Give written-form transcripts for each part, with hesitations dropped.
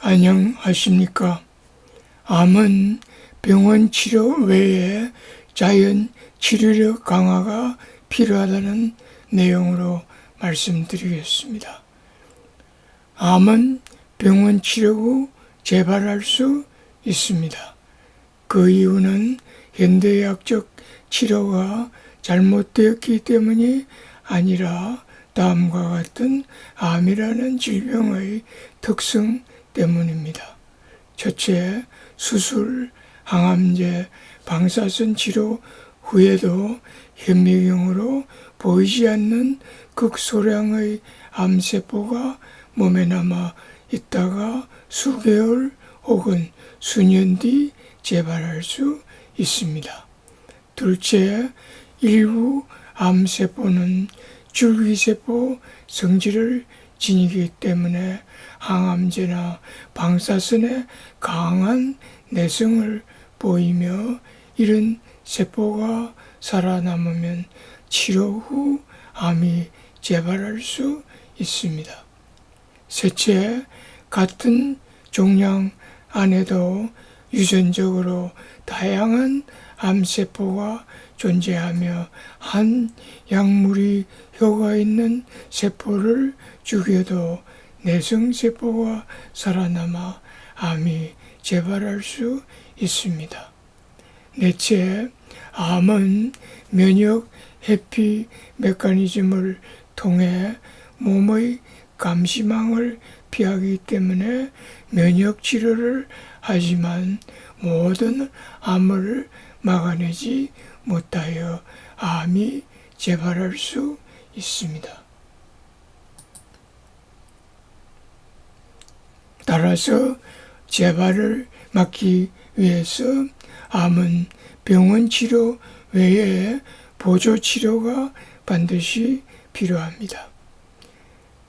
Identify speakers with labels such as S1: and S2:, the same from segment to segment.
S1: 안녕하십니까? 암은 병원 치료 외에 자연 치료력 강화가 필요하다는 내용으로 말씀드리겠습니다. 암은 병원 치료 후 재발할 수 있습니다. 그 이유는 현대의학적 치료가 잘못되었기 때문이 아니라 다음과 같은 암이라는 질병의 특성 때문입니다. 첫째, 수술, 항암제, 방사선 치료 후에도 현미경으로 보이지 않는 극소량의 암세포가 몸에 남아 있다가 수개월 혹은 수년 뒤 재발할 수 있습니다. 둘째, 일부 암세포는 줄기세포 성질을 지니기 때문에 항암제나 방사선에 강한 내성을 보이며 이런 세포가 살아남으면 치료 후 암이 재발할 수 있습니다. 셋째, 같은 종양 안에도 유전적으로 다양한 암세포가 존재하며 한 약물이 효과 있는 세포를 죽여도 내성세포가 살아남아 암이 재발할 수 있습니다. 넷째, 암은 면역 회피 메커니즘을 통해 몸의 감시망을 피하기 때문에 면역 치료를 하지만 모든 암을 막아내지 못하여 암이 재발할 수 있습니다. 따라서 재발을 막기 위해서 암은 병원 치료 외에 보조 치료가 반드시 필요합니다.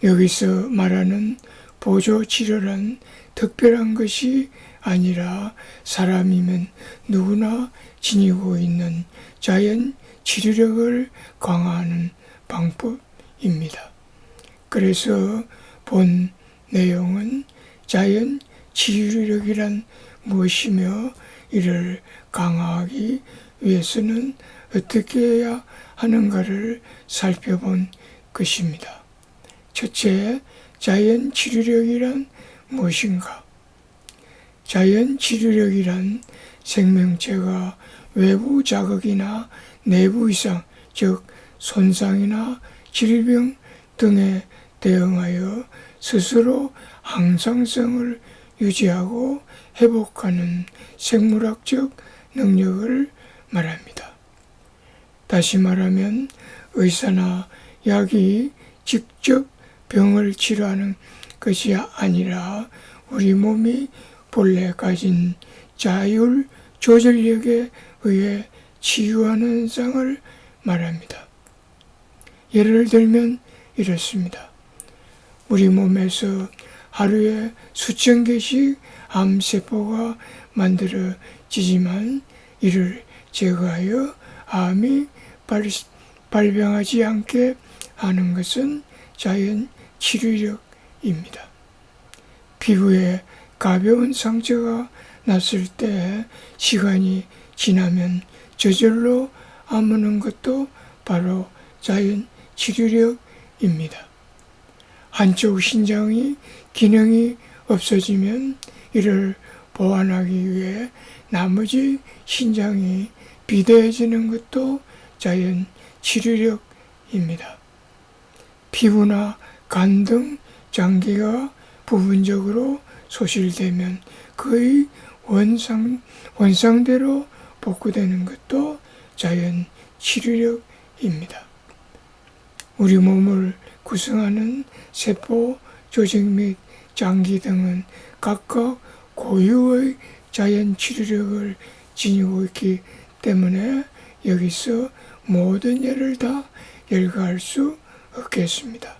S1: 여기서 말하는 보조 치료란 특별한 것이 아니라 사람이면 누구나 지니고 있는 자연 치료력을 강화하는 방법입니다. 그래서 본 내용은 자연 치료력이란 무엇이며 이를 강화하기 위해서는 어떻게 해야 하는가를 살펴본 것입니다. 첫째, 자연 치료력이란 무엇인가? 자연 치료력이란 생명체가 외부 자극이나 내부 이상, 즉 손상이나 질병 등에 대응하여 스스로 항상성을 유지하고 회복하는 생물학적 능력을 말합니다. 다시 말하면 의사나 약이 직접 병을 치료하는 것이 아니라 우리 몸이 본래 가진 자율 조절력에 의해 치유하는 현상을 말합니다. 예를 들면 이렇습니다. 우리 몸에서 하루에 수천 개씩 암세포가 만들어지지만 이를 제거하여 암이 발병하지 않게 하는 것은 자연 치료력입니다. 피부에 가벼운 상처가 났을 때 시간이 지나면 저절로 아무는 것도 바로 자연 치료력입니다. 한쪽 신장이 기능이 없어지면 이를 보완하기 위해 나머지 신장이 비대해지는 것도 자연 치료력입니다. 피부나 간 등 장기가 부분적으로 소실되면 거의 원상대로 복구되는 것도 자연 치료력입니다. 우리 몸을 구성하는 세포, 조직 및 장기 등은 각각 고유의 자연 치료력을 지니고 있기 때문에 여기서 모든 예를 다 열거할 수 없겠습니다.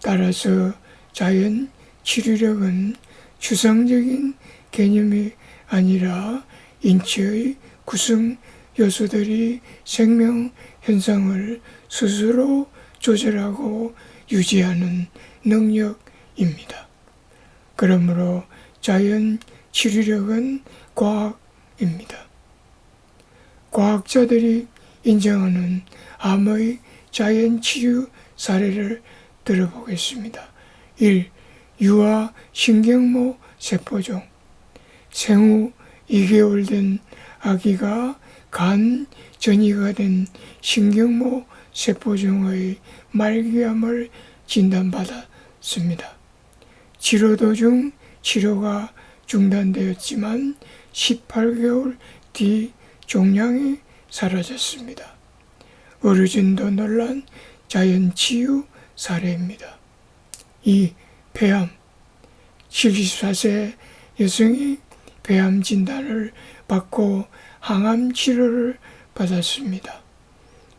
S1: 따라서 자연 치료력은 추상적인 개념이 아니라 인체의 구성 요소들이 생명 현상을 스스로 조절하고 유지하는 능력입니다. 그러므로 자연 치료력은 과학입니다. 과학자들이 인정하는 암의 자연 치유 사례를 들어보겠습니다. 1. 유아 신경모 세포종. 생후 2개월 된 아기가 간 전이가 된 신경모 세포종의 말기암을 진단받았습니다. 치료 도중 치료가 중단되었지만 18개월 뒤 종양이 사라졌습니다. 어르신도 놀란 자연치유 사례입니다. 2. 폐암. 74세 여성이 폐암 진단을 받고 항암 치료를 받았습니다.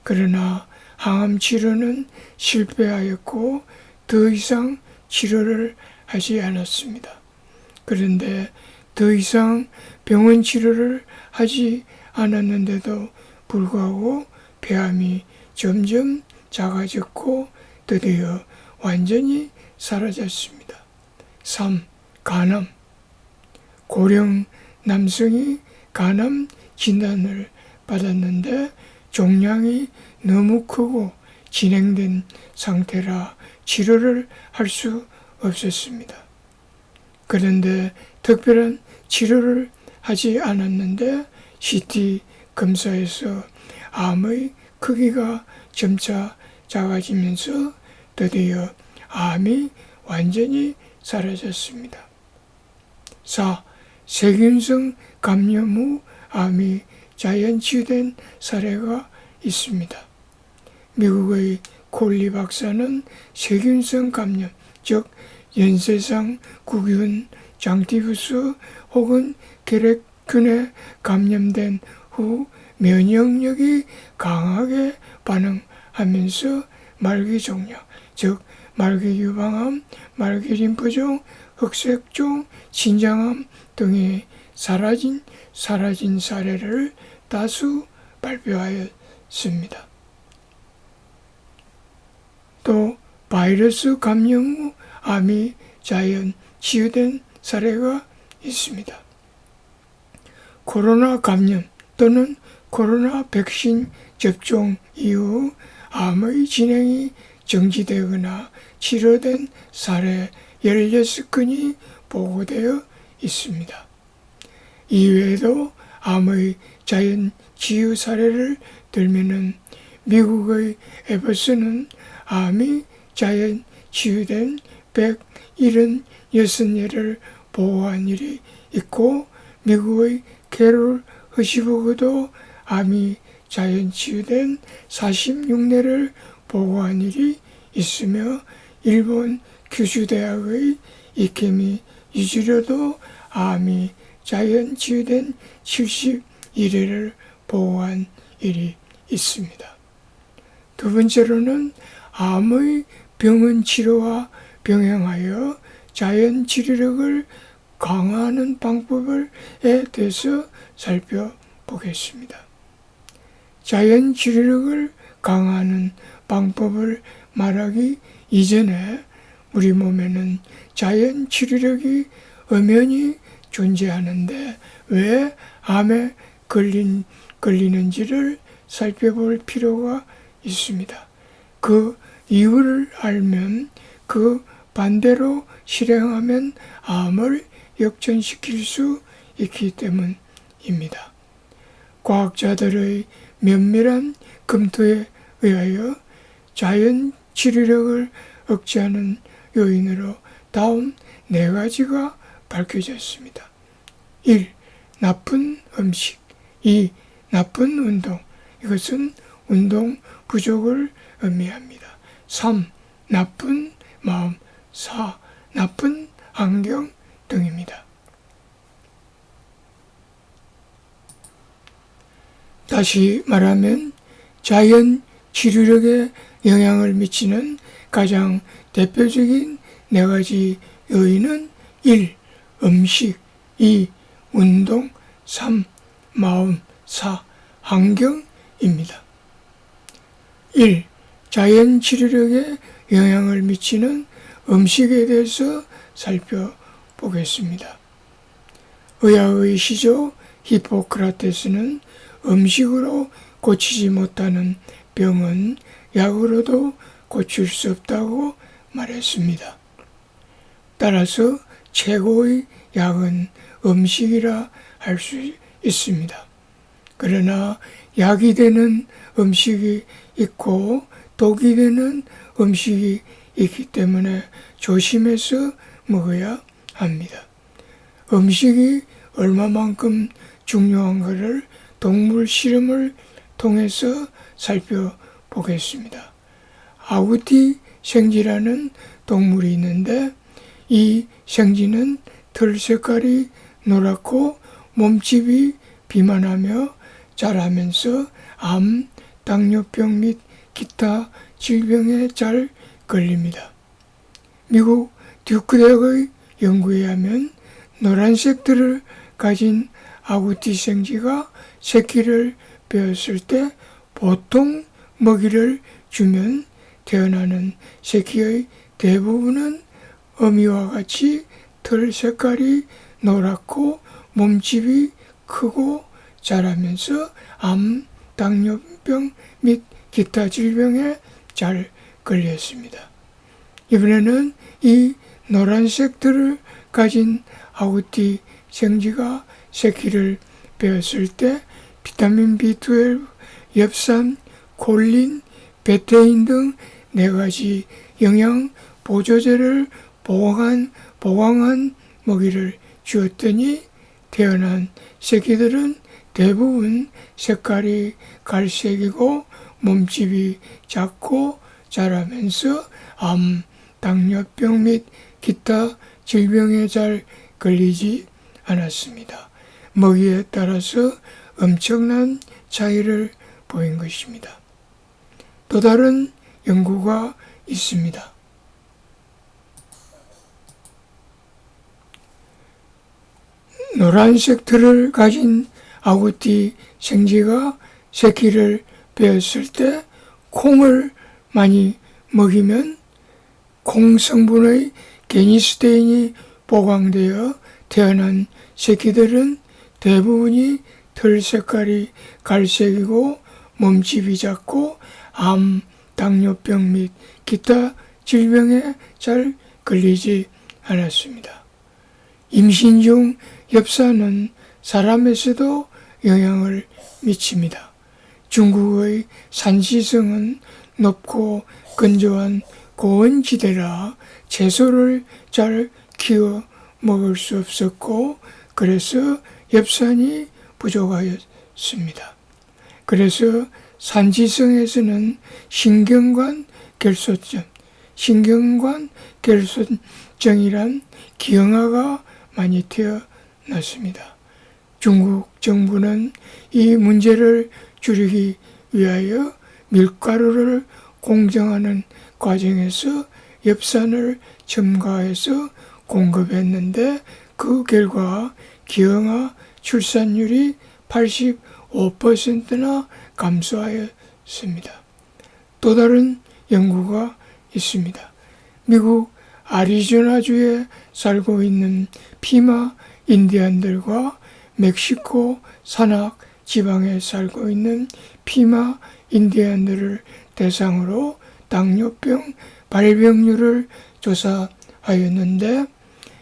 S1: 그러나 항암 치료는 실패하였고 더 이상 치료를 하지 않았습니다. 그런데 더 이상 병원 치료를 하지 않았는데도 불구하고 폐암이 점점 작아졌고 드디어 완전히 사라졌습니다. 3. 간암. 고령 남성이 간암 진단을 받았는데 종양이 너무 크고 진행된 상태라 치료를 할 수 없었습니다. 그런데 특별한 치료를 하지 않았는데 CT 검사에서 암의 크기가 점차 작아지면서 드디어 암이 완전히 사라졌습니다. 4. 세균성 감염 후 암이 자연치유된 사례가 있습니다. 미국의 콜리 박사는 세균성 감염, 즉 연쇄상 구균, 장티푸스 혹은 결핵균에 감염된 후 면역력이 강하게 반응하면서 말기종양, 즉 말기유방암, 말기림프종, 흑색종, 신장암 등이 사라진 사례를 다수 발표하였습니다. 또 바이러스 감염 후 암이 자연 치유된 사례가 있습니다. 코로나 감염 또는 코로나 백신 접종 이후 암의 진행이 정지되거나 치료된 사례 16건이 보고되어 있습니다. 이외에도 암의 자연 치유 사례를 들면은 미국의 에버슨은 암이 자연 치유된 176예를 보고한 일이 있고 미국의 캐롤 허시버그도 암이 자연 치유된 46예를 보고한 일이 있으며 일본 규슈대학의 이케미 유지료도 암이 자연 치유된 71회를 보고한 일이 있습니다. 두 번째로는 암의 병원 치료와 병행하여 자연 치료력을 강화하는 방법에 대해서 살펴보겠습니다. 자연 치료력을 강화하는 방법을 말하기 이전에 우리 몸에는 자연 치료력이 엄연히 존재하는데 왜 암에 걸리는지를 살펴볼 필요가 있습니다. 그 이유를 알면 그 반대로 실행하면 암을 역전시킬 수 있기 때문입니다. 과학자들의 면밀한 검토에 의하여 자연 치료력을 억제하는 요인으로 다음 4가지가 밝혀졌습니다. 1. 나쁜 음식. 2. 나쁜 운동. 이것은 운동 부족을 의미합니다. 3. 나쁜 마음. 4. 나쁜 환경 등입니다. 다시 말하면 자연 치료력에 영향을 미치는 가장 대표적인 4가지 요인은 1. 음식, 2. 운동, 3. 마음, 4. 환경입니다. 1. 자연 치료력에 영향을 미치는 음식에 대해서 살펴보겠습니다. 보겠습니다. 의학의 시조 히포크라테스는 음식으로 고치지 못하는 병은 약으로도 고칠 수 없다고 말했습니다. 따라서 최고의 약은 음식이라 할 수 있습니다. 그러나 약이 되는 음식이 있고 독이 되는 음식이 있기 때문에 조심해서 먹어야 합니다. 음식이 얼마만큼 중요한가를 동물 실험을 통해서 살펴보겠습니다. 아구티 생쥐라는 동물이 있는데 이 생쥐는 털 색깔이 노랗고 몸집이 비만하며 자라면서 암, 당뇨병 및 기타 질병에 잘 걸립니다. 미국 듀크 대학의 연구에 하면 노란색 털을 가진 아구티 생쥐가 새끼를 베었을 때 보통 먹이를 주면 태어나는 새끼의 대부분은 어미와 같이 털 색깔이 노랗고 몸집이 크고 자라면서 암, 당뇨병 및 기타 질병에 잘 걸렸습니다. 이번에는 이 노란색 털을 가진 아구티 생쥐가 새끼를 베었을 때 비타민 B12, 엽산, 콜린, 베테인 등 4가지 영양 보조제를 보강한 먹이를 주었더니 태어난 새끼들은 대부분 색깔이 갈색이고 몸집이 작고 자라면서 암, 당뇨병 및 기타 질병에 잘 걸리지 않았습니다. 먹이에 따라서 엄청난 차이를 보인 것입니다. 또 다른 연구가 있습니다. 노란색 털을 가진 아구티 생쥐가 새끼를 베었을 때 콩을 많이 먹이면 콩 성분의 게니스테인이 보강되어 태어난 새끼들은 대부분이 털 색깔이 갈색이고 몸집이 작고 암, 당뇨병 및 기타 질병에 잘 걸리지 않았습니다. 임신 중 엽산은 사람에서도 영향을 미칩니다. 중국의 산시성은 높고 건조한 고원지대라 채소를 잘 키워 먹을 수 없었고 그래서 엽산이 부족하였습니다. 그래서 산지성에서는 신경관 결손증이란 기형아가 많이 태어났습니다. 중국 정부는 이 문제를 줄이기 위하여 밀가루를 공정하는 과정에서 엽산을 첨가해서 공급했는데 그 결과 기형아 출산율이 85%나 감소하였습니다. 또 다른 연구가 있습니다. 미국 아리조나주에 살고 있는 피마 인디안들과 멕시코 산악 지방에 살고 있는 피마 인디안들을 대상으로 당뇨병 발병률을 조사하였는데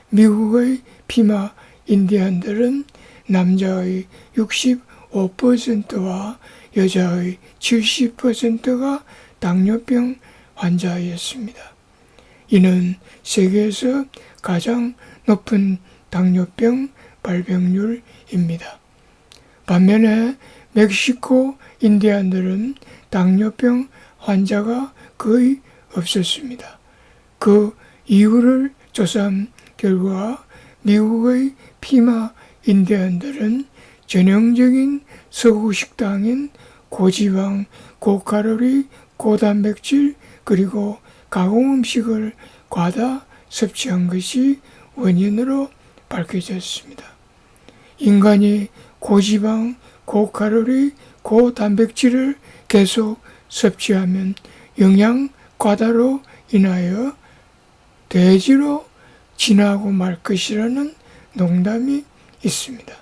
S1: 미국의 피마 인디안들은 남자의 65%와 여자의 70%가 당뇨병 환자였습니다. 이는 세계에서 가장 높은 당뇨병 발병률입니다. 반면에 멕시코 인디안들은 당뇨병 환자가 거의 없었습니다. 그 이유를 조사한 결과 미국의 피마 인디안들은 전형적인 서구 식당인 고지방, 고칼로리, 고단백질 그리고 가공음식을 과다 섭취한 것이 원인으로 밝혀졌습니다. 인간이 고지방, 고칼로리, 고단백질을 계속 섭취하면 영양 과다로 인하여 대지로 지나고 말 것이라는 농담이 있습니다.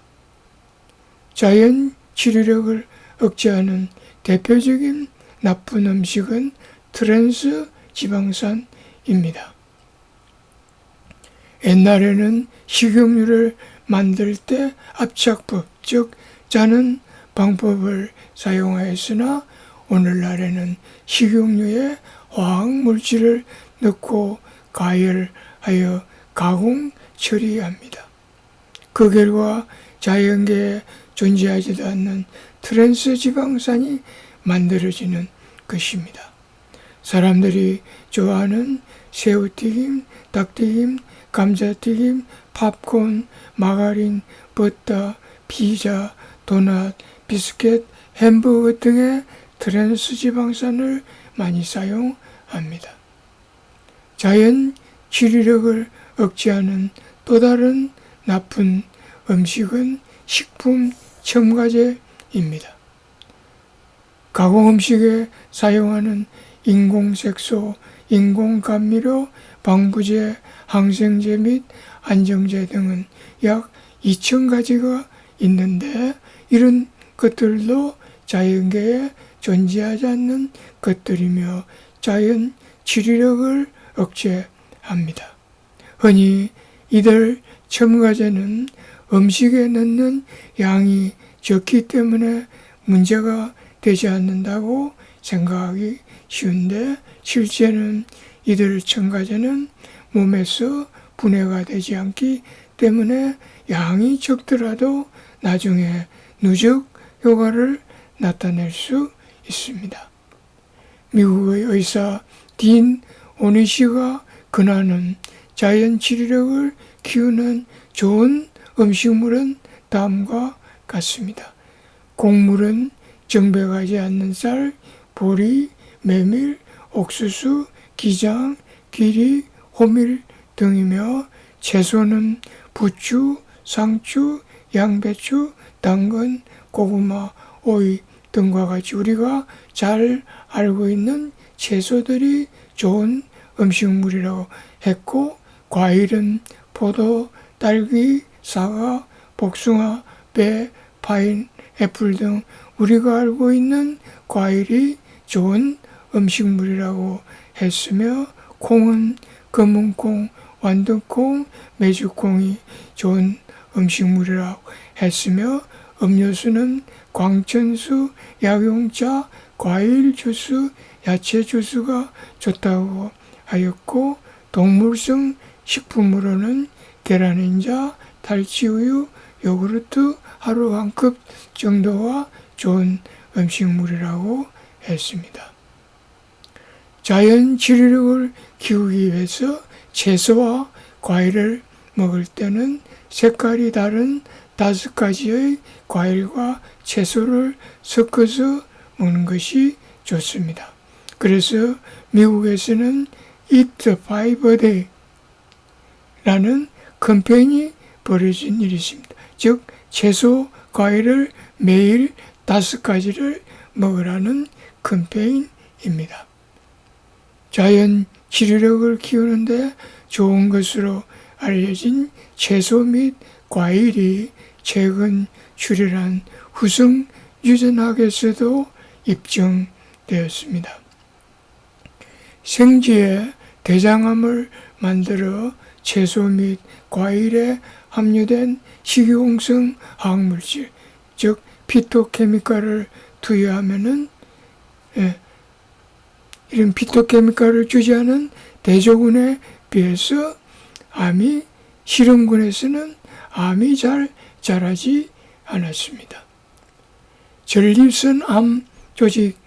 S1: 자연 치료력을 억제하는 대표적인 나쁜 음식은 트랜스 지방산입니다. 옛날에는 식용유를 만들 때 압착법, 즉 짜는 방법을 사용하였으나 오늘날에는 식용유에 화학물질을 넣고 가열하여 가공 처리합니다. 그 결과 자연계에 존재하지도 않는 트랜스 지방산이 만들어지는 것입니다. 사람들이 좋아하는 새우튀김, 닭튀김, 감자튀김, 팝콘, 마가린, 버터, 피자, 도넛, 비스켓, 햄버거 등의 트랜스 지방산을 많이 사용합니다. 자연 치료력을 억제하는 또 다른 나쁜 음식은 식품 첨가제입니다. 가공음식에 사용하는 인공색소, 인공감미료, 방부제, 항생제 및 안정제 등은 약 2,000가지가 있는데 이런 것들도 자연계에 존재하지 않는 것들이며 자연 치료력을 억제합니다. 흔히 이들 첨가제는 음식에 넣는 양이 적기 때문에 문제가 되지 않는다고 생각하기 쉬운데 실제는 이들 첨가제는 몸에서 분해가 되지 않기 때문에 양이 적더라도 나중에 누적 효과를 나타낼 수 있습니다. 미국의 의사 딘 오니시가 권하는 자연 치료력을 키우는 좋은 음식물은 다음과 같습니다. 곡물은 정백하지 않는 쌀, 보리, 메밀, 옥수수, 기장, 귀리, 호밀 등이며 채소는 부추, 상추, 양배추, 당근, 고구마, 오이 등과 같이 우리가 잘 알고 있는 채소들이 좋은 음식물이라고 했고 과일은 포도, 딸기, 사과, 복숭아, 배, 파인, 애플 등 우리가 알고 있는 과일이 좋은 음식물이라고 했으며 콩은 검은콩, 완두콩, 메주콩이 좋은 음식물이라고 했으며 음료수는 광천수, 약용차, 과일 주스, 야채 주스가 좋다고 하였고 동물성 식품으로는 계란인자, 탈취우유, 요구르트 하루 한 컵 정도가 좋은 음식물이라고 했습니다. 자연 치료력을 키우기 위해서 채소와 과일을 먹을 때는 색깔이 다른 5가지의 과일과 채소를 섞어서 먹는 것이 좋습니다. 그래서 미국에서는 Eat the 5-a-day 라는 캠페인이 벌어진 일이 있습니다. 즉 채소, 과일을 매일 5가지를 먹으라는 캠페인입니다. 자연 치료력을 키우는데 좋은 것으로 알려진 채소 및 과일이 최근 출현한 후성 유전학에서도 입증되었습니다. 생쥐의 대장암을 만들어 채소 및 과일에 함유된 식이공성 화학물질, 즉 피토케미칼을 투여하면은 이런 피토케미칼을 주지 않은 대조군에 비해서 실험군에서는 암이 잘 자라지 않았습니다. 전립선 암 조직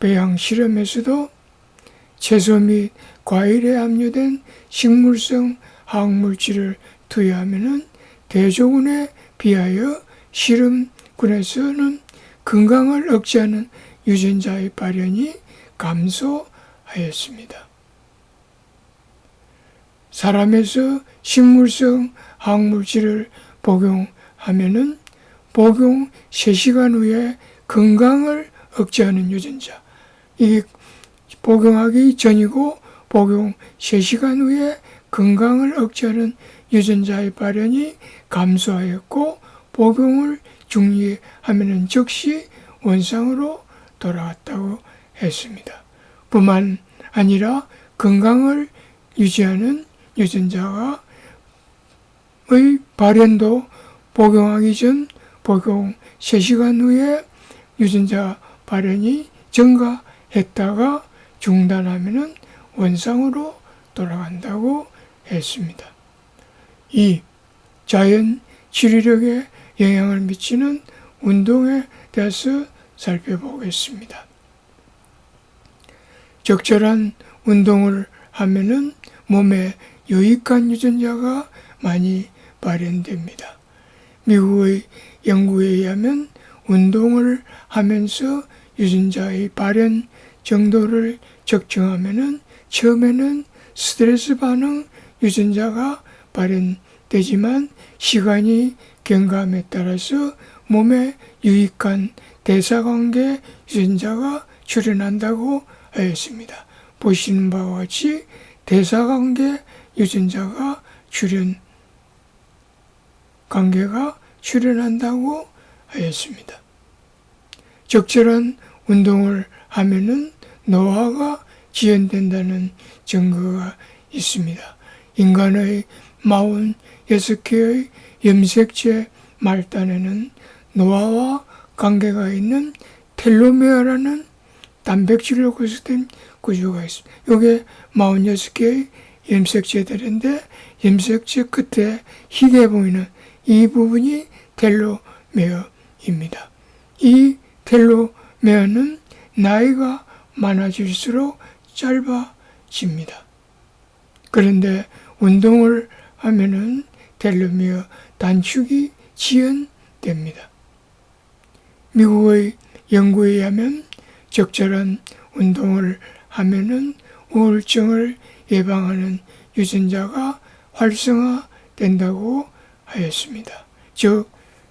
S1: 배양 실험에서도 채소 및 과일에 함유된 식물성 화학물질을 투여하면 대조군에 비하여 실험군에서는 건강을 억제하는 유전자의 발현이 감소하였습니다. 사람에서 식물성 화학물질을 복용하면 복용 3시간 후에 건강을 억제하는 유전자, 이게 복용하기 전이고 복용 3시간 후에 건강을 억제하는 유전자의 발현이 감소하였고 복용을 중지하면 즉시 원상으로 돌아왔다고 했습니다. 뿐만 아니라 건강을 유지하는 유전자의 발현도 복용하기 전 복용 3시간 후에 유전자 발현이 증가했다가 중단하면 원상으로 돌아간다고 했습니다. 2. 자연 치료력에 영향을 미치는 운동에 대해서 살펴보겠습니다. 적절한 운동을 하면은 몸에 유익한 유전자가 많이 발현됩니다. 미국의 연구에 의하면 운동을 하면서 유전자의 발현 정도를 측정하면은 처음에는 스트레스 반응 유전자가 발현되지만 시간이 경과함에 따라서 몸에 유익한 대사관계 유전자가 출현한다고 하였습니다. 보시는 바와 같이 대사관계 유전자가 관계가 출현한다고 하였습니다. 적절한 운동을 하면은 노화가 지연된다는 증거가 있습니다. 인간의 46개의 염색체 말단에는 노화와 관계가 있는 텔로메어라는 단백질로 구성된 구조가 있습니다. 이게 46개의 염색체들인데 염색체 끝에 희게 보이는 이 부분이 텔로메어입니다. 이 텔로메어는 나이가 많아질수록 짧아집니다. 그런데 운동을 하면은 텔로메어 단축이 지연됩니다. 미국의 연구에 의하면 적절한 운동을 하면은 우울증을 예방하는 유전자가 활성화된다고 하였습니다. 즉,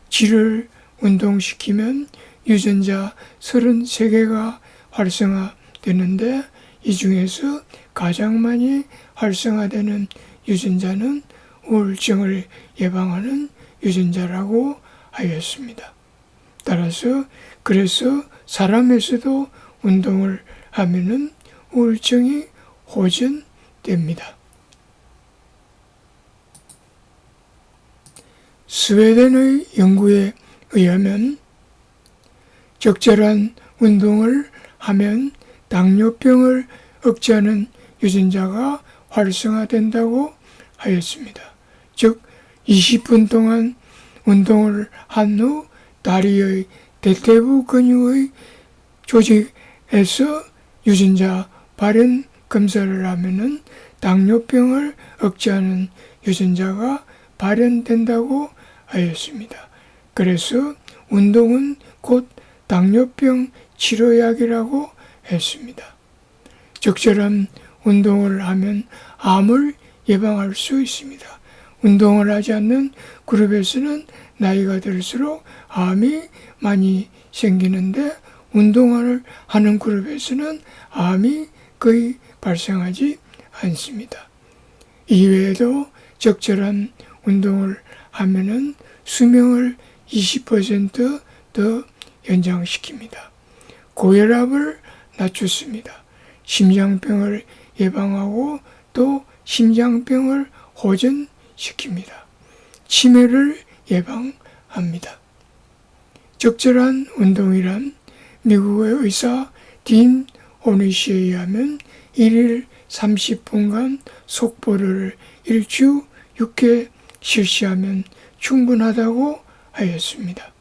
S1: 쥐를 운동시키면 유전자 33개가 활성화되는데 이 중에서 가장 많이 활성화되는 유전자는 우울증을 예방하는 유전자라고 하였습니다. 따라서 그래서 사람에서도 운동을 하면은 우울증이 호전됩니다. 스웨덴의 연구에 의하면 적절한 운동을 하면 당뇨병을 억제하는 유전자가 활성화된다고 하였습니다. 즉 20분 동안 운동을 한 후 다리의 대퇴부 근육의 조직에서 유전자 발현 검사를 하면은 당뇨병을 억제하는 유전자가 발현된다고 하였습니다. 그래서 운동은 곧 당뇨병 치료약이라고 했습니다. 적절한 운동을 하면 암을 예방할 수 있습니다. 운동을 하지 않는 그룹에서는 나이가 들수록 암이 많이 생기는데 운동을 하는 그룹에서는 암이 거의 발생하지 않습니다. 이외에도 적절한 운동을 하면은 수명을 20% 더 연장시킵니다. 고혈압을 낮췄습니다. 심장병을 예방하고 또 심장병을 호전시킵니다. 치매를 예방합니다. 적절한 운동이란 미국의 의사 딘 오니시에 의하면 1일 30분간 속보를 일주 6회 실시하면 충분하다고 하였습니다.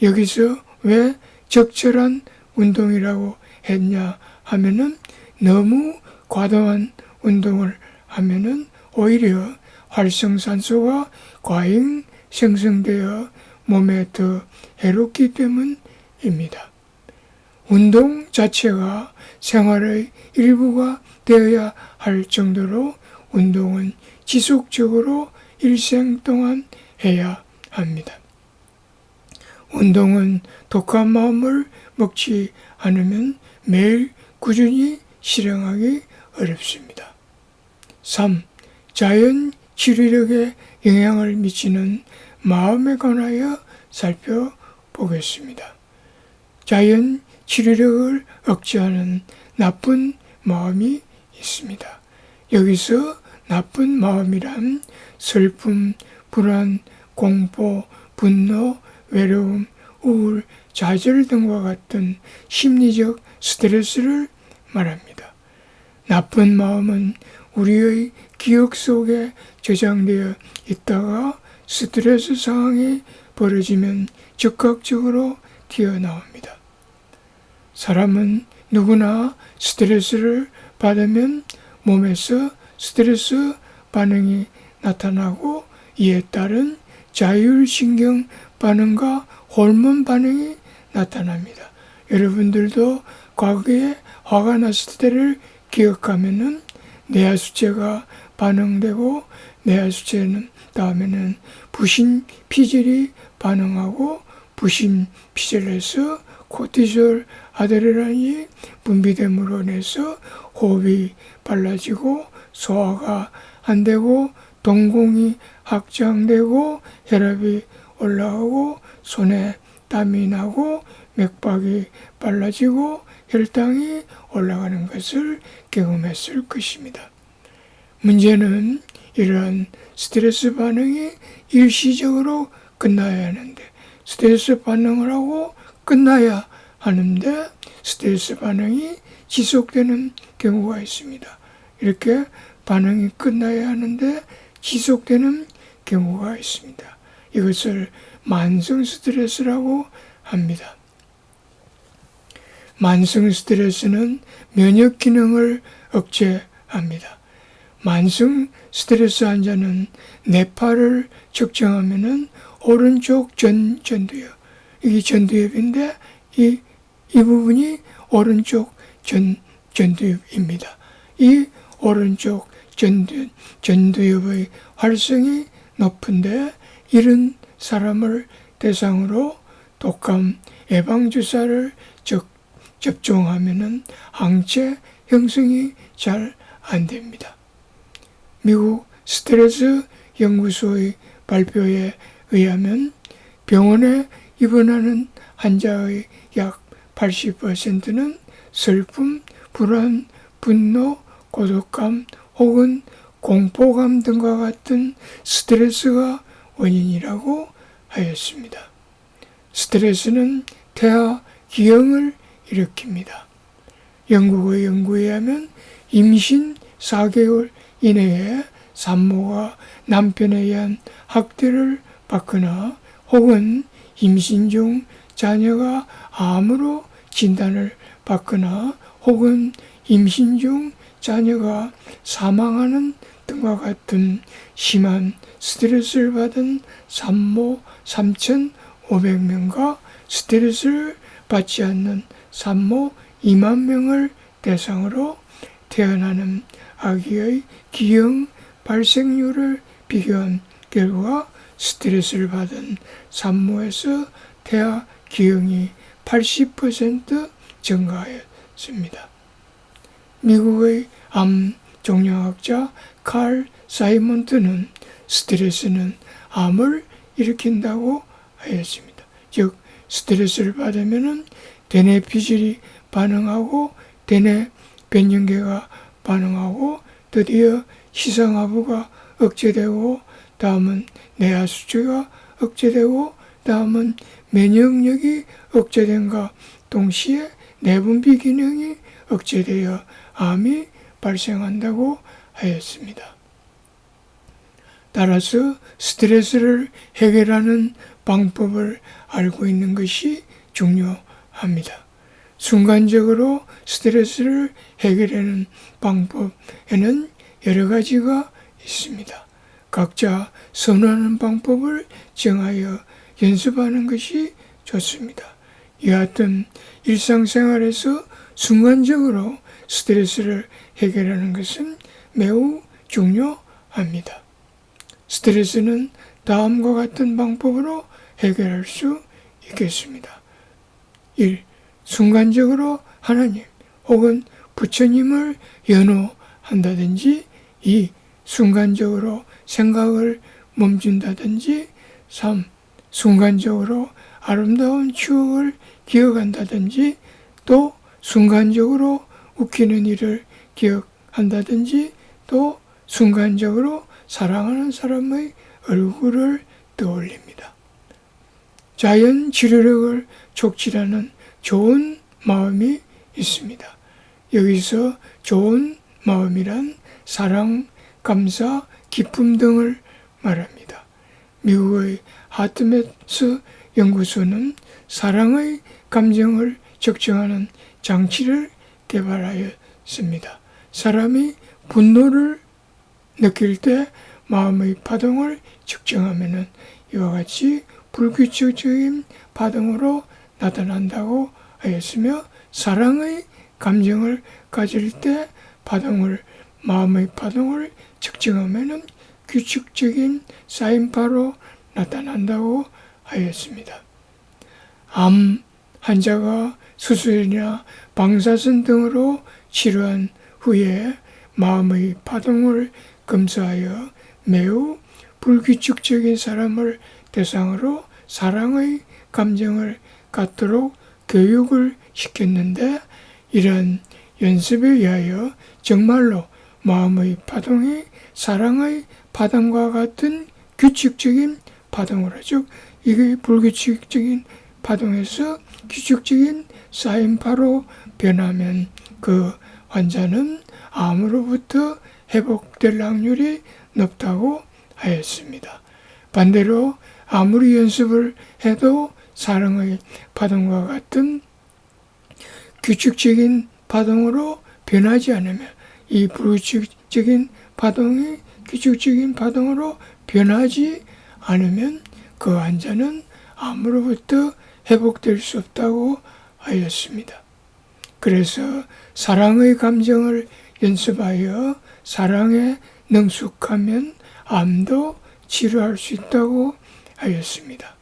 S1: 여기서 왜 적절한 운동이라고 했냐 하면은 너무 과도한 운동을 하면은 오히려 활성산소가 과잉 생성되어 몸에 더 해롭기 때문입니다. 운동 자체가 생활의 일부가 되어야 할 정도로 운동은 지속적으로 일생 동안 해야 합니다. 운동은 독한 마음을 먹지 않으면 매일 꾸준히 실행하기 어렵습니다. 3. 자연 치료력에 영향을 미치는 마음에 관하여 살펴보겠습니다. 자연 치료력을 억제하는 나쁜 마음이 있습니다. 여기서 나쁜 마음이란 슬픔, 불안, 공포, 분노, 외로움, 우울, 좌절 등과 같은 심리적 스트레스를 말합니다. 나쁜 마음은 우리의 기억 속에 저장되어 있다가 스트레스 상황이 벌어지면 즉각적으로 튀어나옵니다. 사람은 누구나 스트레스를 받으면 몸에서 스트레스 반응이 나타나고 이에 따른 자율신경 반응과 호르몬 반응이 나타납니다. 여러분들도 과거에 화가 났을 때를 기억하면은 뇌하수체가 반응되고 뇌하수체는 다음에는 부신피질이 반응하고 부신피질에서 코티솔, 아드레날린이 분비됨으로 인해서 호흡이 빨라지고 소화가 안 되고 동공이 확장되고 혈압이 올라가고 손에 땀이 나고 맥박이 빨라지고 혈당이 올라가는 것을 경험했을 것입니다. 문제는 이러한 스트레스 반응이 일시적으로 끝나야 하는데 스트레스 반응을 하고 끝나야 하는데 스트레스 반응이 지속되는 경우가 있습니다. 이렇게 반응이 끝나야 하는데 지속되는 경우가 있습니다. 이것을 만성 스트레스라고 합니다. 만성 스트레스는 면역 기능을 억제합니다. 만성 스트레스 환자는 뇌파를 측정하면은 오른쪽 전두엽, 이게 전두엽인데 이 부분이 오른쪽 전두엽입니다. 이 오른쪽 전두엽의 활성이 높은데 이런 사람을 대상으로 독감 예방주사를 접종하면은 항체 형성이 잘 안 됩니다. 미국 스트레스 연구소의 발표에 의하면 병원에 입원하는 환자의 약 80%는 슬픔, 불안, 분노, 고독감 혹은 공포감 등과 같은 스트레스가 원인이라고 하였습니다. 스트레스는 태아 기형을 일으킵니다. 영국의 연구에 의하면 임신 4개월 이내에 산모가 남편에 의한 학대를 받거나 혹은 임신 중 자녀가 암으로 진단을 받거나 혹은 임신 중 자녀가 사망하는 등과 같은 심한 스트레스를 받은 산모 3,500명과 스트레스를 받지 않는 산모 2만 명을 대상으로 태어나는 아기의 기형 발생률을 비교한 결과 스트레스를 받은 산모에서 태아 기형이 80% 증가하였습니다. 미국의 암 종양학자 칼 사이먼트는 스트레스는 암을 일으킨다고 하였습니다. 즉 스트레스를 받으면 대뇌 피질이 반응하고 대뇌 변형계가 반응하고 드디어 시상하부가 억제되고 다음은 뇌하수체가 억제되고 다음은 면역력이 억제된과 동시에 내분비 기능이 억제되어 암이 발생한다고 하였습니다. 따라서 스트레스를 해결하는 방법을 알고 있는 것이 중요합니다. 순간적으로 스트레스를 해결하는 방법에는 여러 가지가 있습니다. 각자 선호하는 방법을 정하여 연습하는 것이 좋습니다. 여하튼 일상생활에서 순간적으로 스트레스를 해결하는 것은 매우 중요합니다. 스트레스는 다음과 같은 방법으로 해결할 수 있겠습니다. 1. 순간적으로 하나님 혹은 부처님을 연호한다든지 2. 순간적으로 생각을 멈춘다든지 3. 순간적으로 아름다운 추억을 기억한다든지 또 순간적으로 웃기는 일을 기억한다든지 또 순간적으로 사랑하는 사람의 얼굴을 떠올립니다. 자연 치유력을 촉진하는 좋은 마음이 있습니다. 여기서 좋은 마음이란 사랑, 감사, 기쁨 등을 말합니다. 미국의 하트메스 연구소는 사랑의 감정을 측정하는 장치를 개발하였습니다. 사람이 분노를 느낄 때 마음의 파동을 측정하면 이와 같이 불규칙적인 파동으로 나타난다고 하였으며 사랑의 감정을 가질 때 마음의 파동을 측정하면 규칙적인 사인파로 나타난다고 하였습니다. 암 환자가 수술이나 방사선 등으로 치료한 후에 마음의 파동을 검사하여 매우 불규칙적인 사람을 대상으로 사랑의 감정을 갖도록 교육을 시켰는데 이러한 연습에 의하여 정말로 마음의 파동이 사랑의 파동과 같은 규칙적인 파동으로 즉 이게 불규칙적인 파동에서 규칙적인 사인파로 변하면 그 환자는 암으로부터 회복될 확률이 높다고 하였습니다. 반대로 아무리 연습을 해도 사랑의 파동과 같은 규칙적인 파동으로 변하지 않으면 이 불규칙적인 파동이 규칙적인 파동으로 변하지 않으면 그 환자는 암으로부터 회복될 수 없다고 하였습니다. 그래서 사랑의 감정을 연습하여 사랑에 능숙하면 암도 치료할 수 있다고 하였습니다.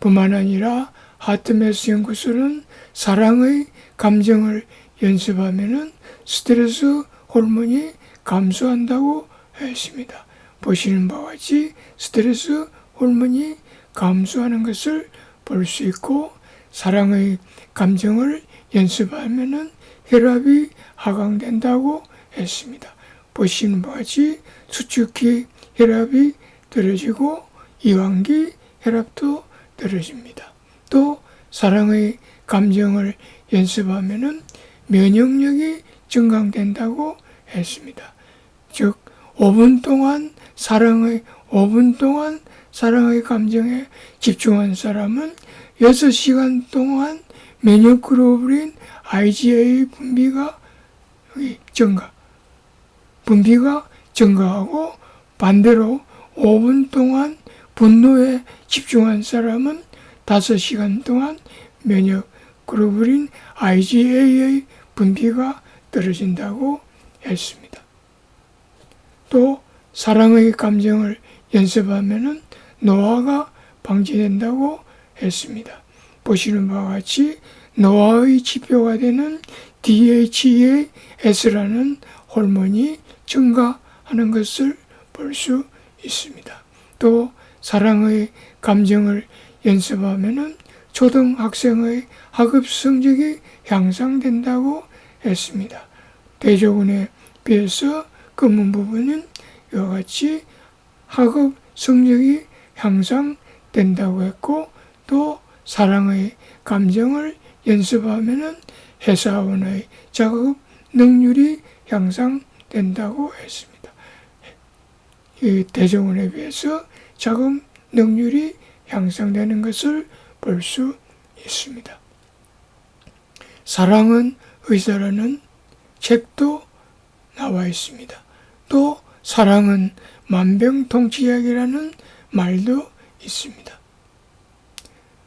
S1: 뿐만 아니라 하트메스 연구소는 사랑의 감정을 연습하면 스트레스 호르몬이 감소한다고 하였습니다. 보시는 바와 같이 스트레스 호르몬이 감소하는 것을 볼 수 있고 사랑의 감정을 연습하면 혈압이 하강된다고 했습니다. 보시는 바와 같이 수축기 혈압이 떨어지고 이완기 혈압도 떨어집니다. 또 사랑의 감정을 연습하면 면역력이 증강된다고 했습니다. 즉 5분 동안 사랑의 감정에 집중한 사람은 6시간 동안 면역글로불린 IgA 분비가 증가하고 반대로 5분 동안 분노에 집중한 사람은 5시간 동안 면역글로불린 IgA의 분비가 떨어진다고 했습니다. 또 사랑의 감정을 연습하면 노화가 방지된다고 했습니다. 보시는 바와 같이 노화의 지표가 되는 DHEAS라는 호르몬이 증가하는 것을 볼 수 있습니다. 또 사랑의 감정을 연습하면 초등학생의 학업 성적이 향상된다고 했습니다. 대조군에 비해서 검은 부분은 이와 같이 학업 성적이 향상된다고 했고 또 사랑의 감정을 연습하면 회사원의 작업 능률이 향상된다고 했습니다. 이 대조군에 비해서 작업 능률이 향상되는 것을 볼 수 있습니다. 사랑은 의사라는 책도 나와 있습니다. 또 사랑은 만병통치약이라는 말도 있습니다.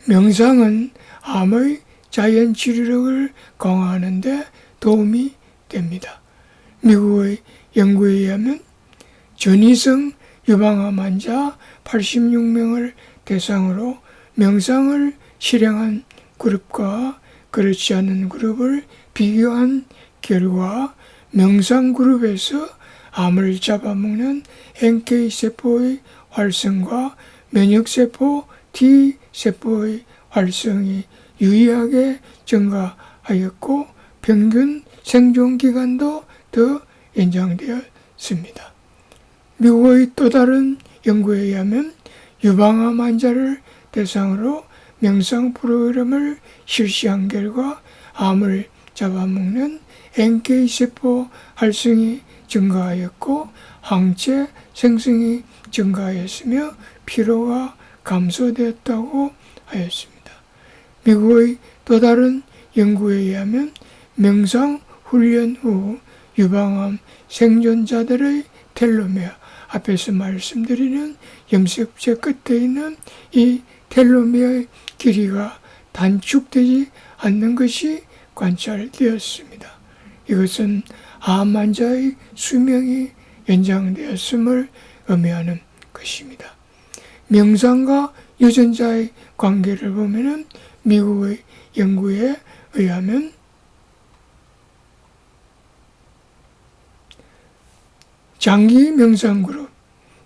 S1: 명상은 암의 자연 치료력을 강화하는 데 도움이 됩니다. 미국의 연구에 의하면 전이성 유방암 환자 86명을 대상으로 명상을 실행한 그룹과 그렇지 않은 그룹을 비교한 결과 명상 그룹에서 암을 잡아먹는 NK세포의 활성과 면역세포 T세포의 활성이 유의하게 증가하였고 평균 생존기간도 더 연장되었습니다. 미국의 또 다른 연구에 의하면 유방암 환자를 대상으로 명상 프로그램을 실시한 결과 암을 잡아먹는 NK세포 활성이 증가하였고 항체 생성이 증가하였으며 피로가 감소되었다고 하였습니다. 미국의 또 다른 연구에 의하면 명상 훈련 후 유방암 생존자들의 텔로메어, 앞에서 말씀드리는 염색체 끝에 있는 이 텔로메어의 길이가 단축되지 않는 것이 관찰되었습니다. 이것은 암 환자의 수명이 연장되었음을 의미하는 것입니다. 명상과 유전자의 관계를 보면 미국의 연구에 의하면 장기 명상 그룹,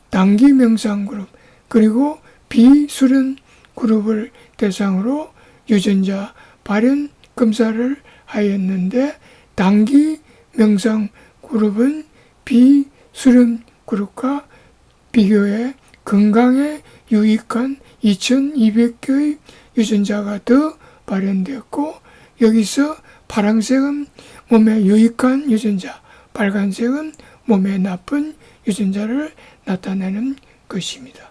S1: 단기 명상 그룹, 그리고 비수련 그룹을 대상으로 유전자 발현 검사를 하였는데 단기 명상 그룹은 비수련 그룹과 비교해 건강에 유익한 2200개의 유전자가 더 발현되었고 여기서 파란색은 몸에 유익한 유전자, 빨간색은 몸에 나쁜 유전자를 나타내는 것입니다.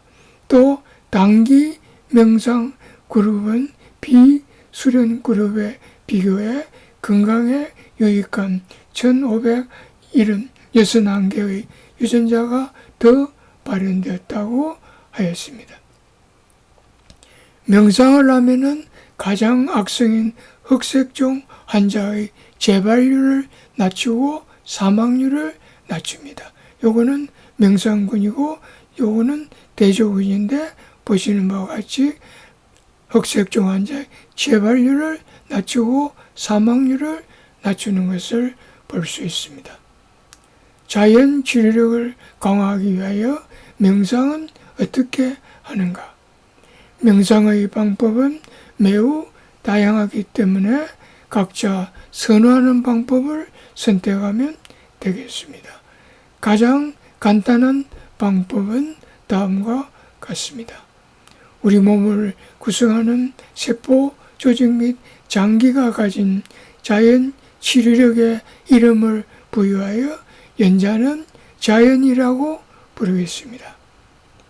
S1: 또 단기 명상 그룹은 비수련 그룹에 비교해 건강에 유익한 1561개의 유전자가 더 발현되었다고 하였습니다. 명상을 하면은 가장 악성인 흑색종 환자의 재발률을 낮추고 사망률을 낮춥니다. 요거는 명상군이고 요거는 대조군인데 보시는 바와 같이 흑색종 환자의 재발률을 낮추고 사망률을 낮추는 것을 볼 수 있습니다. 자연 치료력을 강화하기 위하여 명상은 어떻게 하는가? 명상의 방법은 매우 다양하기 때문에 각자 선호하는 방법을 선택하면 되겠습니다. 가장 간단한 방법은 다음과 같습니다. 우리 몸을 구성하는 세포, 조직 및 장기가 가진 자연 치료력의 이름을 부여하여 연자는 자연이라고 부르겠습니다.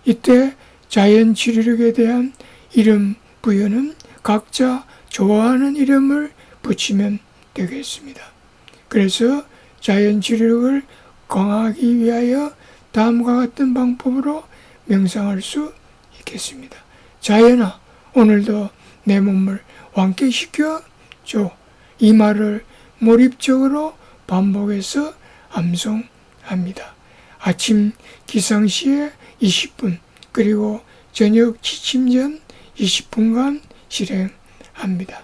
S1: 이때 자연 치료력에 대한 이름 부여는 각자 좋아하는 이름을 붙이면 되겠습니다. 그래서 자연 치료력을 강화하기 위하여 다음과 같은 방법으로 명상할 수 있겠습니다. 자연아, 오늘도 내 몸을 완쾌시켜 줘. 이 말을 몰입적으로 반복해서 암송합니다. 아침 기상 시에 20분 그리고 저녁 취침 전 20분간 실행합니다.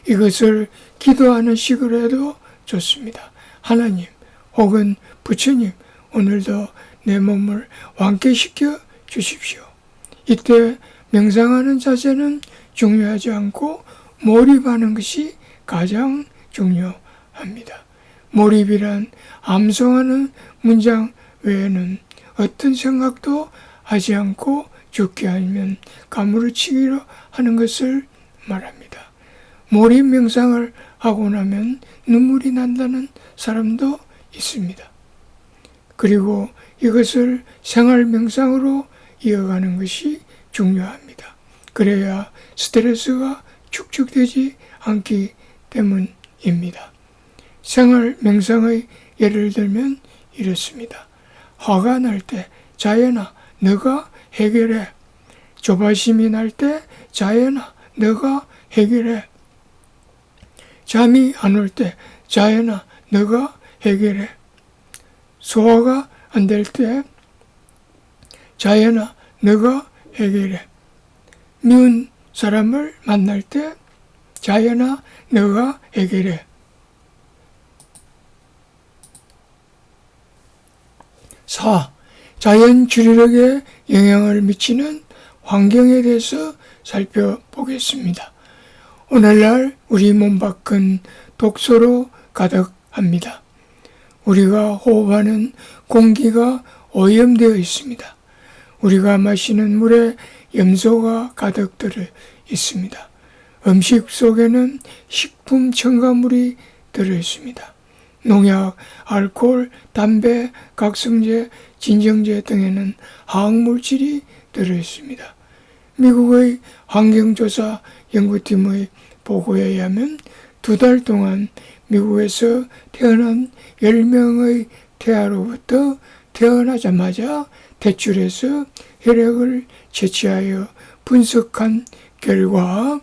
S1: 이것을 기도하는 식으로 해도 좋습니다. 하나님 혹은 부처님, 오늘도 내 몸을 완쾌시켜 주십시오. 이때 명상하는 자세는 중요하지 않고 몰입하는 것이 가장 중요합니다. 몰입이란 암송하는 문장 외에는 어떤 생각도 하지 않고 죽게 하면 가무르치기로 하는 것을 말합니다. 몰입 명상을 하고 나면 눈물이 난다는 사람도 있습니다. 그리고 이것을 생활 명상으로 이어가는 것이 중요합니다. 그래야 스트레스가 축적되지 않기 때문입니다. 생활 명상의 예를 들면 이렇습니다. 화가 날 때 자연아 너가 해결해. 조바심이 날 때 자연아 너가 해결해. 잠이 안 올 때 자연아 너가 해결해. 소화가 안 될 때 자연아 너가 해결해. 미운 사람을 만날 때 자연아 너가 해결해. 4. 자연 주류력에 영향을 미치는 환경에 대해서 살펴보겠습니다. 오늘날 우리 몸 밖은 독소로 가득합니다. 우리가 호흡하는 공기가 오염되어 있습니다. 우리가 마시는 물에 염소가 가득 들어 있습니다. 음식 속에는 식품 첨가물이 들어 있습니다. 농약, 알코올, 담배, 각성제, 진정제 등에는 화학물질이 들어 있습니다. 미국의 환경조사 연구팀의 보고에 의하면 2달 동안 미국에서 태어난 10명의 태아로부터 태어나자마자 대출해서 혈액을 채취하여 분석한 결과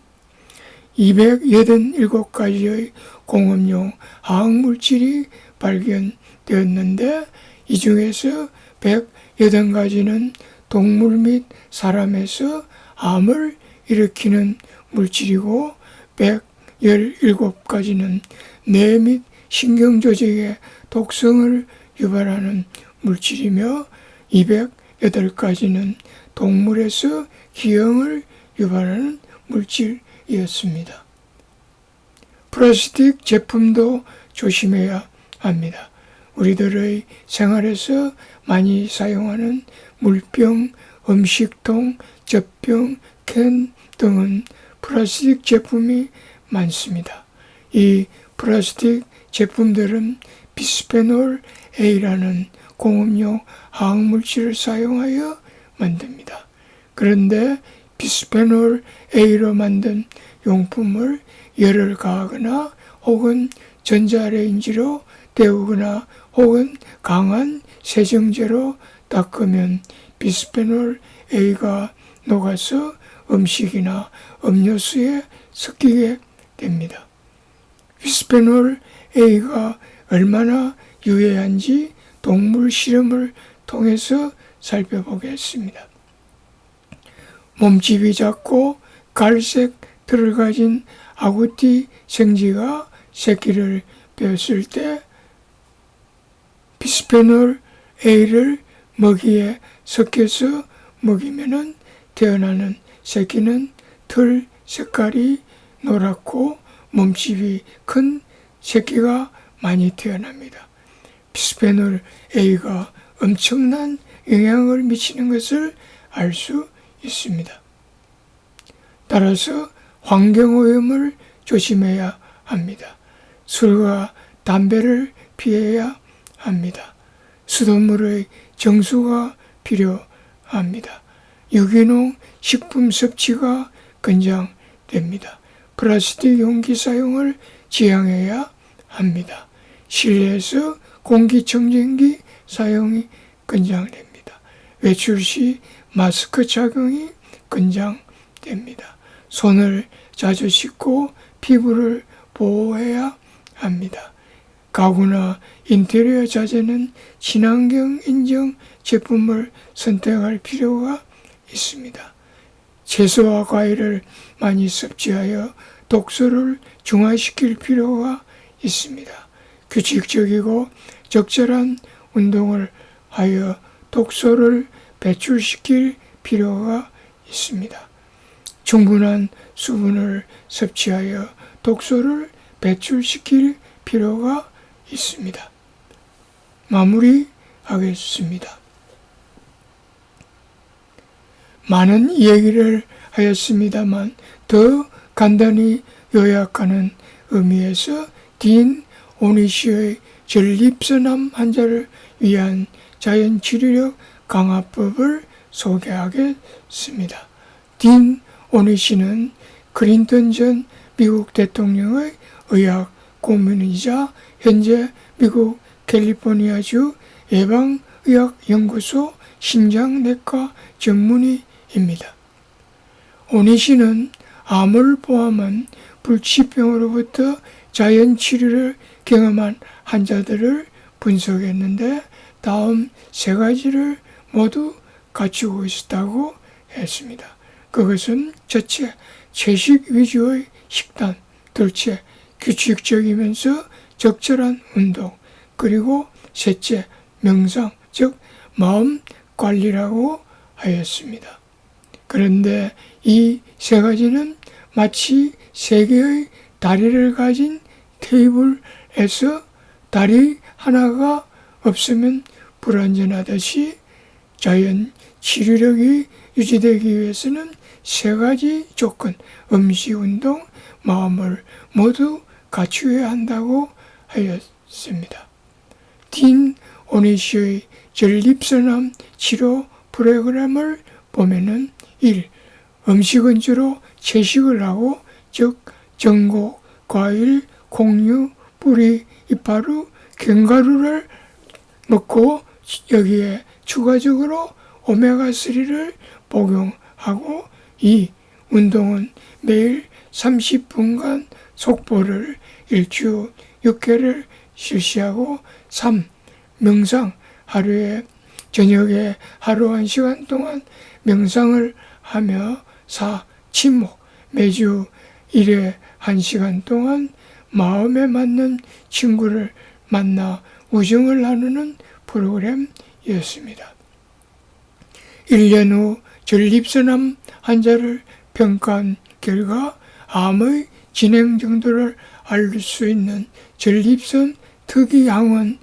S1: 287가지의 공업용 화학물질이 발견되었는데 이 중에서 108가지는 동물 및 사람에서 암을 일으키는 물질이고 117가지는 뇌 및 신경조직에 독성을 유발하는 물질이며 208가지는 동물에서 기형을 유발하는 물질이었습니다. 플라스틱 제품도 조심해야 합니다. 우리들의 생활에서 많이 사용하는 물병, 음식통, 젖병, 캔 등은 플라스틱 제품이 많습니다. 이 플라스틱 제품들은 비스페놀 A라는 공업용 화학물질을 사용하여 만듭니다. 그런데 비스페놀 A로 만든 용품을 열을 가하거나 혹은 전자레인지로 데우거나 혹은 강한 세정제로 닦으면 비스페놀 A가 녹아서 음식이나 음료수에 섞이게 됩니다. 비스페놀 A가 얼마나 유해한지 동물 실험을 통해서 살펴보겠습니다. 몸집이 작고 갈색 털을 가진 아구띠 생쥐가 새끼를 뱄을 때 비스페놀 A를 먹이에 섞여서 먹이면은 태어나는 새끼는 털 색깔이 노랗고 몸집이 큰 새끼가 많이 태어납니다. 비스페놀 A가 엄청난 영향을 미치는 것을 알 수 있습니다. 따라서 환경오염을 조심해야 합니다. 술과 담배를 피해야 합니다. 수돗물의 정수가 필요합니다. 유기농 식품 섭취가 권장됩니다. 플라스틱 용기 사용을 지양해야 합니다. 실내에서 공기청정기 사용이 권장됩니다. 외출 시 마스크 착용이 권장됩니다. 손을 자주 씻고 피부를 보호해야 합니다. 가구나 인테리어 자재는 친환경 인증 제품을 선택할 필요가 있습니다. 채소와 과일을 많이 섭취하여 독소를 중화시킬 필요가 있습니다. 규칙적이고 적절한 운동을 하여 독소를 배출시킬 필요가 있습니다. 충분한 수분을 섭취하여 독소를 배출시킬 필요가 있습니다. 마무리하겠습니다. 많은 얘기를 하였습니다만 더 간단히 요약하는 의미에서 딘 오니시의 전립선암 환자를 위한 자연치료력 강화법을 소개하겠습니다. 딘 오니시는 클린턴 전 미국 대통령의 의학 고문이자 현재 미국 캘리포니아주 예방의학연구소 심장내과 전문의입니다. 오니시는 암을 포함한 불치병으로부터 자연치료를 경험한 환자들을 분석했는데 다음 3가지를 모두 갖추고 있었다고 했습니다. 그것은 첫째, 채식 위주의 식단, 둘째, 규칙적이면서 적절한 운동, 그리고 셋째, 명상, 즉 마음 관리라고 하였습니다. 그런데 이 세 가지는 마치 세 개의 다리를 가진 테이블에서 다리 하나가 없으면 불완전하듯이 자연 치유력이 유지되기 위해서는 세 가지 조건, 음식, 운동, 마음을 모두 갖추어야 한다고 하였습니다. 딘 오니시의 전립선암 치료 프로그램을 보면은 1. 음식은 주로 채식을 하고, 즉 전곡, 과일, 곡류, 뿌리, 이파루, 견과류를 먹고 여기에 추가적으로 오메가3를 복용하고, 2. 운동은 매일 30분간 속보를 일주 6회를 실시하고, 3. 명상, 하루에 저녁에 하루 1시간 동안 명상을 하며, 4. 침묵, 매주 1회 1시간 동안 마음에 맞는 친구를 만나 우정을 나누는 프로그램이었습니다. 1년 후 전립선암 환자를 평가한 결과 암의 진행 정도를 알 수 있는 전립선 특이항원이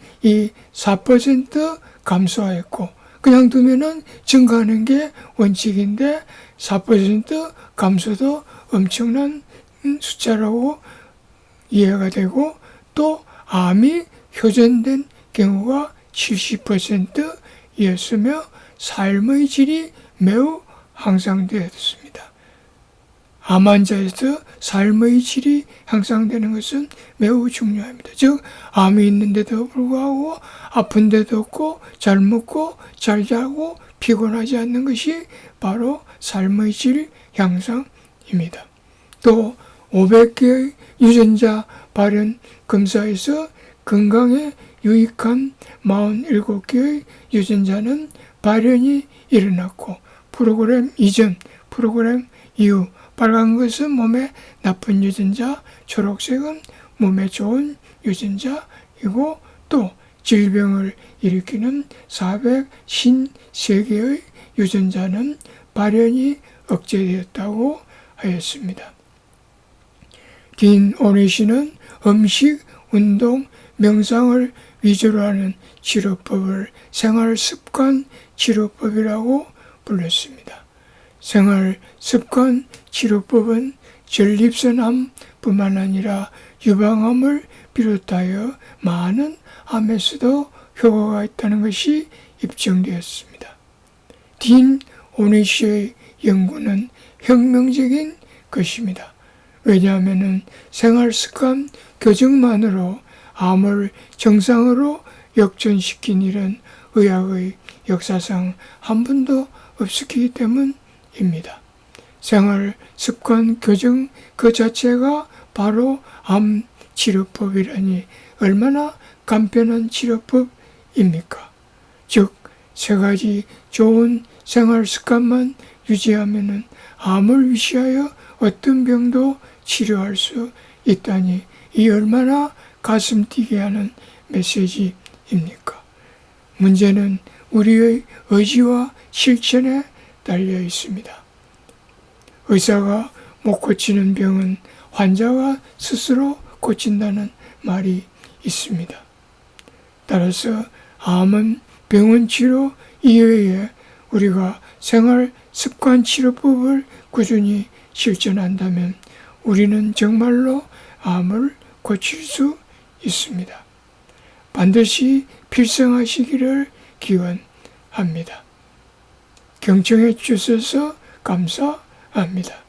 S1: 4% 감소하였고, 그냥 두면은 증가하는 게 원칙인데 4% 감소도 엄청난 숫자라고 이해가 되고, 또 암이 효전된 경우가 70%였으며 삶의 질이 매우 향상되었습니다. 암 환자에서 삶의 질이 향상되는 것은 매우 중요합니다. 즉, 암이 있는데도 불구하고 아픈 데도 없고 잘 먹고 잘 자고 피곤하지 않는 것이 바로 삶의 질 향상입니다. 또 500개의 유전자 발현 검사에서 건강에 유익한 47개의 유전자는 발현이 일어났고, 프로그램 이전, 프로그램 이후 빨간 것은 몸에 나쁜 유전자, 초록색은 몸에 좋은 유전자이고, 또 질병을 일으키는 453개의 유전자는 발현이 억제되었다고 하였습니다. 딘 오니시는 음식, 운동, 명상을 위주로 하는 치료법을 생활습관 치료법이라고 불렀습니다. 생활습관 치료법은 전립선암뿐만 아니라 유방암을 비롯하여 많은 암에서도 효과가 있다는 것이 입증되었습니다. 딘 오니시의 연구는 혁명적인 것입니다. 왜냐하면 생활습관 교정만으로 암을 정상으로 역전시킨 일은 의학의 역사상 한 번도 없었기 때문입니다. 생활습관 교정 그 자체가 바로 암 치료법이라니 얼마나 간편한 치료법입니까? 즉, 세 가지 좋은 생활습관만 유지하면 암을 위시하여 어떤 병도 치료할 수 있다니, 이 얼마나 가슴 뛰게 하는 메시지입니까? 문제는 우리의 의지와 실천에 달려 있습니다. 의사가 못 고치는 병은 환자가 스스로 고친다는 말이 있습니다. 따라서 암은 병원 치료 이외에 우리가 생활 습관 치료법을 꾸준히 실천한다면 우리는 정말로 암을 고칠 수 있습니다. 반드시 필성하시기를 기원합니다. 경청해 주셔서 감사합니다.